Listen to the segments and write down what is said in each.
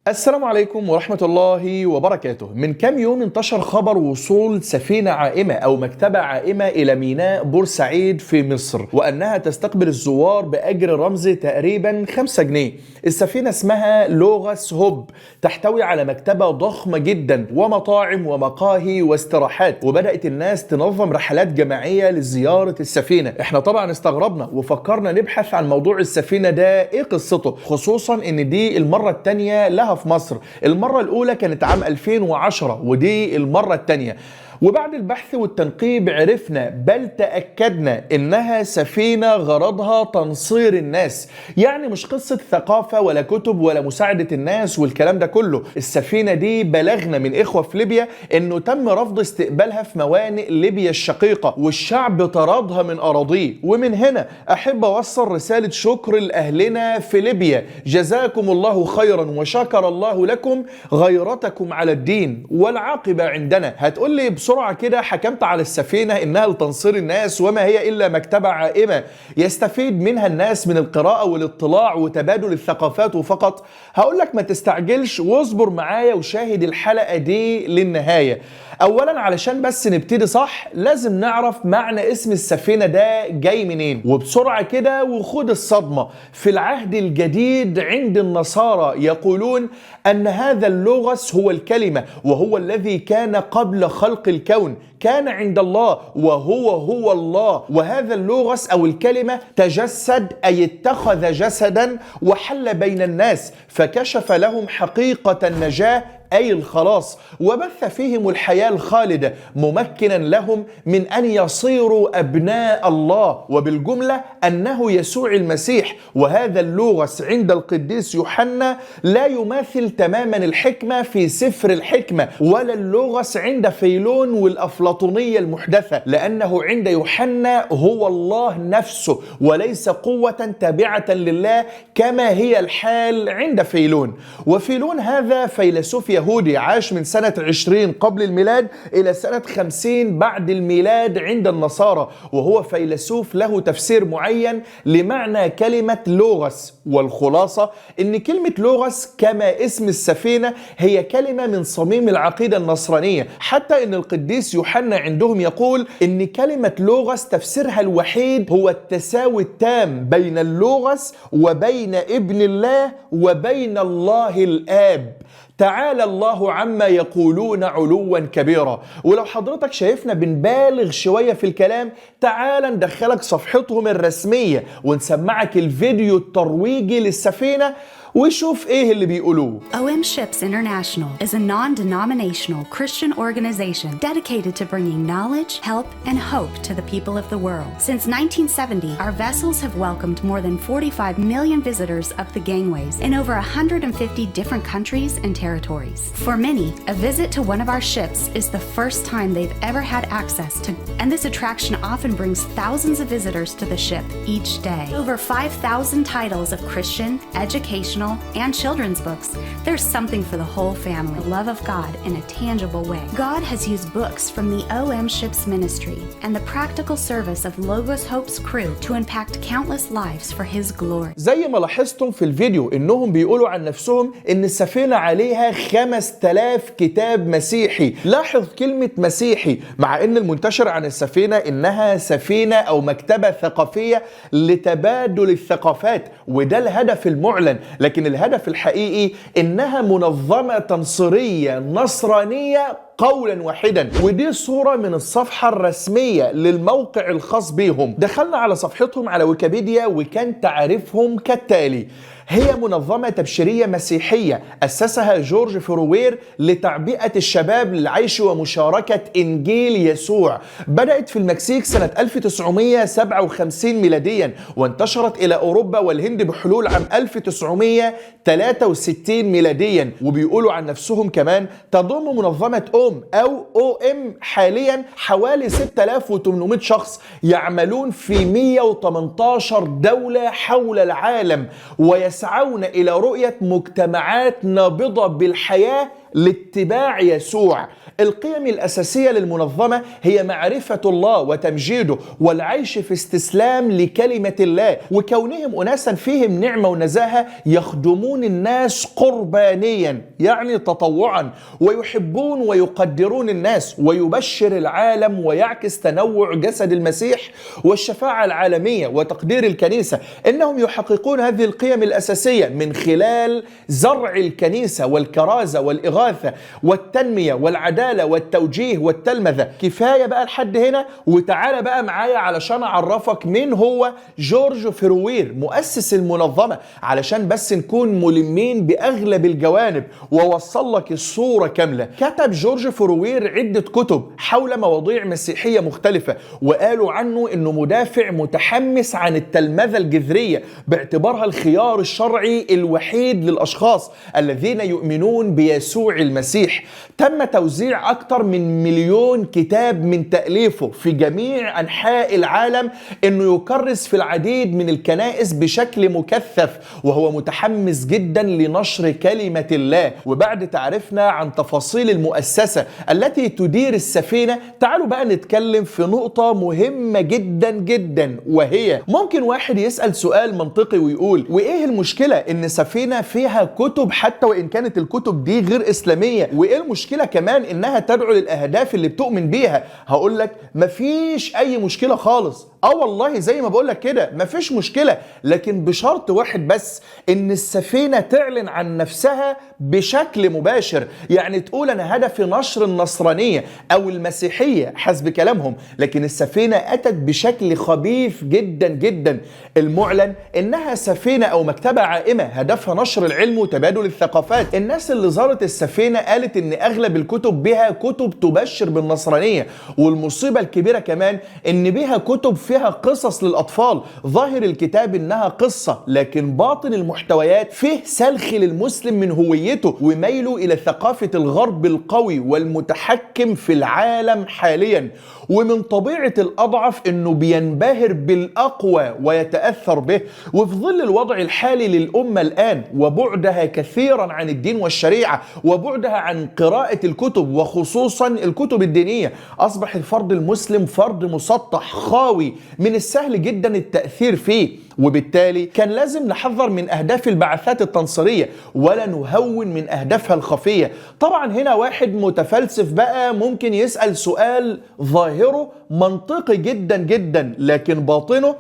السلام عليكم ورحمة الله وبركاته. من كام يوم انتشر خبر وصول سفينة عائمة أو مكتبة عائمة إلى ميناء بورسعيد في مصر، وأنها تستقبل الزوار بأجر رمزي تقريبا 5 جنيه. السفينة اسمها لوغاس هوب، تحتوي على مكتبة ضخمة جدا ومطاعم ومقاهي واستراحات، وبدأت الناس تنظم رحلات جماعية لزيارة السفينة. احنا طبعا استغربنا وفكرنا نبحث عن موضوع السفينة ده ايه قصته، خصوصا ان دي المرة التانية لها في مصر. المرة الأولى كانت عام 2010 ودي المرة التانية. وبعد البحث والتنقيب عرفنا بل تأكدنا إنها سفينة غرضها تنصير الناس، يعني مش قصة ثقافة ولا كتب ولا مساعدة الناس والكلام ده كله. السفينة دي بلغنا من إخوة في ليبيا إنه تم رفض استقبالها في موانئ ليبيا الشقيقة، والشعب طردها من أراضيه. ومن هنا أحب أوصل رسالة شكر لأهلنا في ليبيا، جزاكم الله خيرا وشكر الله لكم غيرتكم على الدين والعاقبة عندنا. هتقول لي بسرعة كده حكمت على السفينة إنها لتنصير الناس وما هي إلا مكتبة عائمة يستفيد منها الناس من القراءة والاطلاع وتبادل الثقافات وفقط. هقول لك ما تستعجلش واصبر معايا وشاهد الحلقة دي للنهاية. أولا علشان بس نبتدي صح لازم نعرف معنى اسم السفينة ده جاي منين، وبسرعة كده وخد الصدمة. في العهد الجديد عند النصارى يقولون أن هذا اللوغوس هو الكلمة، وهو الذي كان قبل خلق الكون، كان عند الله وهو الله. وهذا اللوغوس أو الكلمة تجسد، أي اتخذ جسدا وحل بين الناس، فكشف لهم حقيقة النجاة أي الخلاص، وبث فيهم الحياة الخالدة، ممكنا لهم من أن يصيروا أبناء الله، وبالجملة أنه يسوع المسيح. وهذا اللوغوس عند القديس يوحنا لا يماثل تماما الحكمة في سفر الحكمة، ولا اللوغوس عند فيلون والأفلاطونية المحدثة، لأنه عند يوحنا هو الله نفسه وليس قوة تابعة لله كما هي الحال عند فيلون. وفيلون هذا فيلسوف يهودي عاش من سنة 20 قبل الميلاد إلى سنة 50 بعد الميلاد عند النصارى، وهو فيلسوف له تفسير معين لمعنى كلمة لوغوس. والخلاصة إن كلمة لوغوس كما اسم السفينة هي كلمة من صميم العقيدة النصرانية، حتى إن القديس يوحنا عندهم يقول إن كلمة لوغوس تفسيرها الوحيد هو التساوي التام بين اللوغوس وبين ابن الله وبين الله الآب. تعالى الله عما يقولون علوا كبيرا. ولو حضرتك شايفنا بنبالغ شوية في الكلام، تعالى ندخلك صفحتهم الرسمية ونسمعك الفيديو الترويجي للسفينة وشوف ايه اللي بيقولوه. OM Ships International is a non-denominational Christian organization dedicated to bringing knowledge, help, and hope to the people of the world. Since 1970, our vessels have welcomed more than 45 million visitors up the gangways in over 150 different countries and territories. For many, a visit to one of our ships is the first time they've ever had access to, and this attraction often brings thousands of visitors to the ship each day. Over 5,000 titles of Christian, educational, and children's books. There's something for the whole family. The love of God in a tangible way. God has used books from the OM Ships ministry and the practical service of Logos Hope's crew to impact countless lives for His glory. زي ما لاحظتم في الفيديو انهم بيقولوا عن نفسهم ان السفينة عليها 5000 كتاب مسيحي. لاحظ كلمة مسيحي، مع ان المنتشر عن السفينة انها سفينة او مكتبة ثقافية لتبادل الثقافات، وده الهدف المعلن. لكن الهدف الحقيقي إنها منظمة تنصيرية نصرانية قولا واحدا. ودي صورة من الصفحة الرسمية للموقع الخاص بيهم. دخلنا على صفحتهم على ويكيبيديا وكان تعريفهم كالتالي: هي منظمة تبشيرية مسيحية أسسها جورج فروير لتعبئة الشباب للعيش ومشاركة إنجيل يسوع. بدأت في المكسيك سنة 1957 ميلاديا، وانتشرت إلى أوروبا والهند بحلول عام 1963 ميلاديا. وبيقولوا عن نفسهم كمان تضم منظمة أو OM حاليا حوالي 6800 شخص يعملون في 118 دولة حول العالم، ويسعون إلى رؤية مجتمعات نابضة بالحياة لاتباع يسوع. القيم الأساسية للمنظمة هي معرفة الله وتمجيده والعيش في استسلام لكلمة الله، وكونهم أناسا فيهم نعمة ونزاهة يخدمون الناس قربانيا يعني تطوعا، ويحبون ويقدرون الناس، ويبشر العالم ويعكس تنوع جسد المسيح والشفاعة العالمية وتقدير الكنيسة. إنهم يحققون هذه القيم الأساسية من خلال زرع الكنيسة والكرازة والإغاثة والتنمية والعدالة والتوجيه والتلمذة. كفاية بقى لحد هنا، وتعالى بقى معايا علشان أعرفك مين هو جورج فروير مؤسس المنظمة، علشان بس نكون ملمين بأغلب الجوانب ووصل لك الصورة كاملة. كتب جورج فروير عدة كتب حول مواضيع مسيحية مختلفة، وقالوا عنه إنه مدافع متحمس عن التلمذة الجذرية باعتبارها الخيار الشرعي الوحيد للأشخاص الذين يؤمنون بيسوع المسيح. تم توزيع أكثر من 1,000,000 كتاب من تأليفه في جميع أنحاء العالم، إنه يكرس في العديد من الكنائس بشكل مكثف، وهو متحمس جدا لنشر كلمة الله. وبعد تعرفنا عن تفاصيل المؤسسة التي تدير السفينة، تعالوا بقى نتكلم في نقطة مهمة جدا جدا، وهي ممكن واحد يسأل سؤال منطقي ويقول وإيه المشكلة إن سفينة فيها كتب حتى وإن كانت الكتب دي غير إسلامية؟ وإيه المشكلة كمان إنها تدعو للأهداف اللي بتؤمن بيها؟ هقول لك مفيش أي مشكلة خالص. والله زي ما بقول لك كده مفيش مشكلة، لكن بشرط واحد بس، إن السفينة تعلن عن نفسها بشكل مباشر. يعني تقول أنا هدفي نشر النصرانية أو المسيحية حسب كلامهم، لكن السفينة أتت بشكل خبيث جدا جدا. المعلن إنها سفينة أو مكتبة عائمة هدفها نشر العلم وتبادل الثقافات. الناس اللي زارت السفينة قالت إن أغلب الكتب بها كتب تبشر بالنصرانية، والمصيبة الكبيرة كمان إن بها كتب فيها قصص للأطفال. ظاهر الكتاب إنها قصة، لكن باطن المحتويات فيه سلخ للمسلم من هويته وميله إلى ثقافة الغرب القوي والمتحكم في العالم حاليا. ومن طبيعة الأضعف إنه بينبهر بالأقوى ويتأثر به. وفي ظل الوضع الحالي للأمة الآن وبعدها كثيرا عن الدين والشريعة وبعدها عن قراءة الكتب وخصوصا الكتب الدينية، أصبح الفرد المسلم فرد مسطح خاوي من السهل جدا التأثير فيه. وبالتالي كان لازم نحذر من أهداف البعثات التنصيرية ولا نهون من أهدافها الخفية. طبعا هنا واحد متفلسف بقى ممكن يسأل سؤال ظاهره منطقي جدا جدا لكن باطنه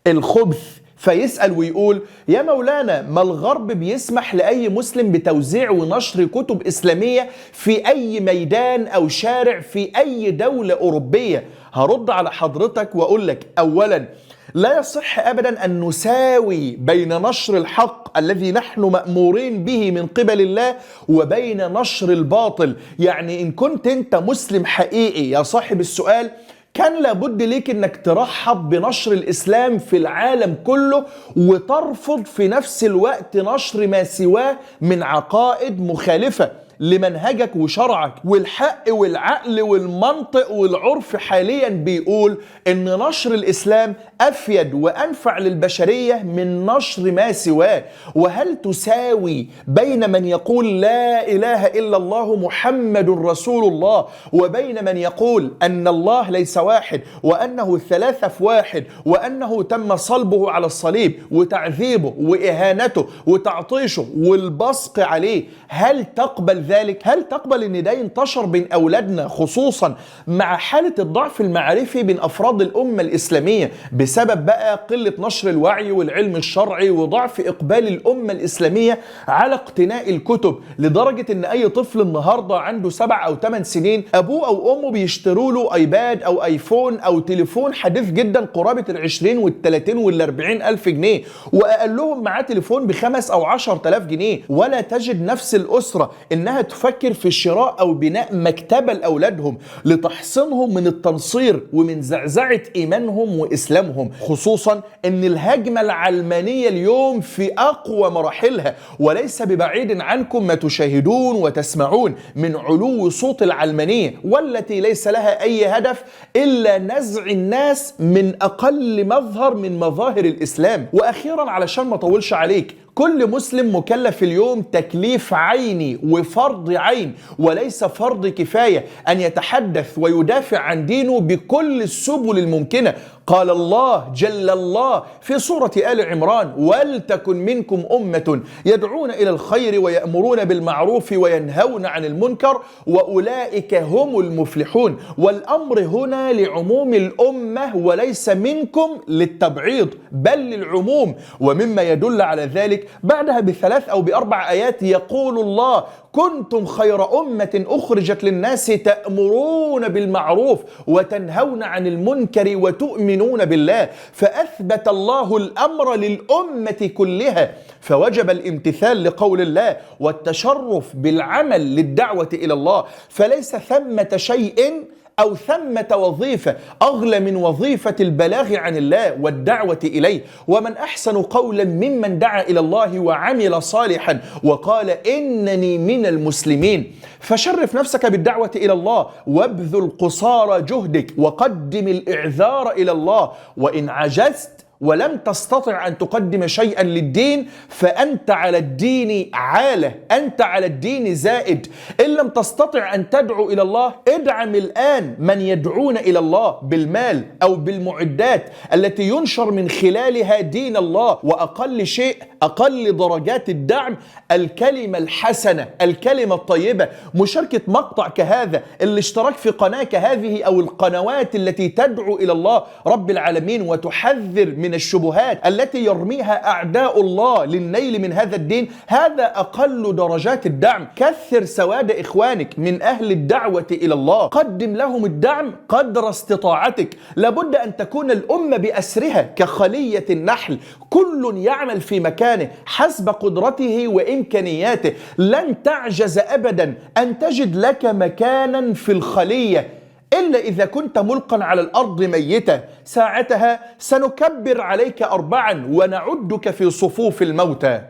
الخبث، فيسأل ويقول يا مولانا، ما الغرب بيسمح لأي مسلم بتوزيع ونشر كتب إسلامية في أي ميدان أو شارع في أي دولة أوروبية؟ هرد على حضرتك وأقول لك أولا، لا يصح أبدا أن نساوي بين نشر الحق الذي نحن مأمورين به من قبل الله وبين نشر الباطل. يعني إن كنت أنت مسلم حقيقي يا صاحب السؤال، كان لابد ليك انك ترحب بنشر الاسلام في العالم كله وترفض في نفس الوقت نشر ما سواه من عقائد مخالفة لمنهجك وشرعك. والحق والعقل والمنطق والعرف حاليا بيقول ان نشر الاسلام افيد وانفع للبشرية من نشر ما سواه. وهل تساوي بين من يقول لا اله الا الله محمد رسول الله وبين من يقول ان الله ليس واحد وانه ثلاثة في واحد وانه تم صلبه على الصليب وتعذيبه واهانته وتعطيشه والبصق عليه؟ هل تقبل ذلك؟ هل تقبل ان ده ينتشر بين اولادنا، خصوصا مع حالة الضعف المعرفي بين افراد الامة الاسلامية بسبب بقى قلة نشر الوعي والعلم الشرعي وضعف اقبال الامة الاسلامية على اقتناء الكتب، لدرجة ان اي طفل النهاردة عنده 7 أو 8 سنين ابوه او امه بيشتروا له ايباد او ايفون او تليفون حديث جدا قرابة 20 و30 وال40 ألف جنيه، واقلهم معاه تليفون ب5 أو 10,000 جنيه. ولا تجد نفس الاسرة انها تفكر في شراء او بناء مكتبة لاولادهم لتحصينهم من التنصير ومن زعزعة ايمانهم واسلامهم، خصوصا ان الهجمة العلمانية اليوم في اقوى مراحلها. وليس ببعيد عنكم ما تشاهدون وتسمعون من علو صوت العلمانية، والتي ليس لها اي هدف الا نزع الناس من اقل مظهر من مظاهر الاسلام. واخيرا علشان ما اطولش عليك، كل مسلم مكلف اليوم تكليف عيني وفرض عين، وليس فرض كفاية أن يتحدث ويدافع عن دينه بكل السبل الممكنة. قال الله جل الله في سورة آل عمران: ولتكن منكم أمة يدعون إلى الخير ويأمرون بالمعروف وينهون عن المنكر وأولئك هم المفلحون. والأمر هنا لعموم الأمة وليس منكم للتبعيض بل للعموم. ومما يدل على ذلك بعدها ب3 أو ب4 آيات يقول الله: كنتم خير أمة أخرجت للناس تأمرون بالمعروف وتنهون عن المنكر وتؤمنون بالله. فأثبت الله الأمر للأمة كلها، فوجب الامتثال لقول الله والتشرف بالعمل للدعوة إلى الله. فليس ثمة شيء أو ثمة وظيفة أغلى من وظيفة البلاغ عن الله والدعوة إليه. ومن أحسن قولا ممن دعا إلى الله وعمل صالحا وقال إنني من المسلمين. فشرف نفسك بالدعوة إلى الله وابذل قصارى جهدك وقدم الإعذار إلى الله. وإن عجزت ولم تستطع أن تقدم شيئا للدين فأنت على الدين عالة، أنت على الدين زائد. إن لم تستطع أن تدعو إلى الله ادعم الآن من يدعون إلى الله بالمال أو بالمعدات التي ينشر من خلالها دين الله. وأقل شيء، أقل درجات الدعم الكلمة الحسنة، الكلمة الطيبة، مشاركة مقطع كهذا، الاشتراك في قناة كهذه أو القنوات التي تدعو إلى الله رب العالمين وتحذر من الشبهات التي يرميها أعداء الله للنيل من هذا الدين. هذا أقل درجات الدعم. كثر سواد إخوانك من أهل الدعوة إلى الله، قدم لهم الدعم قدر استطاعتك. لابد أن تكون الأمة بأسرها كخلية النحل، كل يعمل في مكانه حسب قدرته وإمكانياته. لن تعجز أبدا أن تجد لك مكانا في الخلية إلا إذا كنت ملقا على الأرض ميتا. ساعتها سنكبر عليك 4 ونعدك في صفوف الموتى.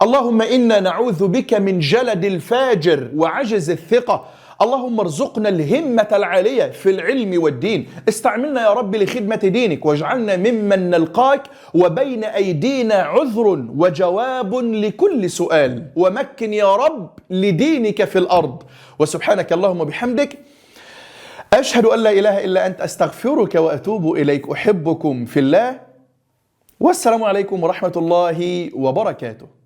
اللهم إنا نعوذ بك من جلد الفاجر وعجز الثقة. اللهم ارزقنا الهمة العالية في العلم والدين. استعملنا يا رب لخدمة دينك واجعلنا ممن نلقاك وبين أيدينا عذر وجواب لكل سؤال. ومكن يا رب لدينك في الأرض. وسبحانك اللهم وبحمدك أشهد أن لا إله إلا أنت، أستغفرك وأتوب إليك. أحبكم في الله، والسلام عليكم ورحمة الله وبركاته.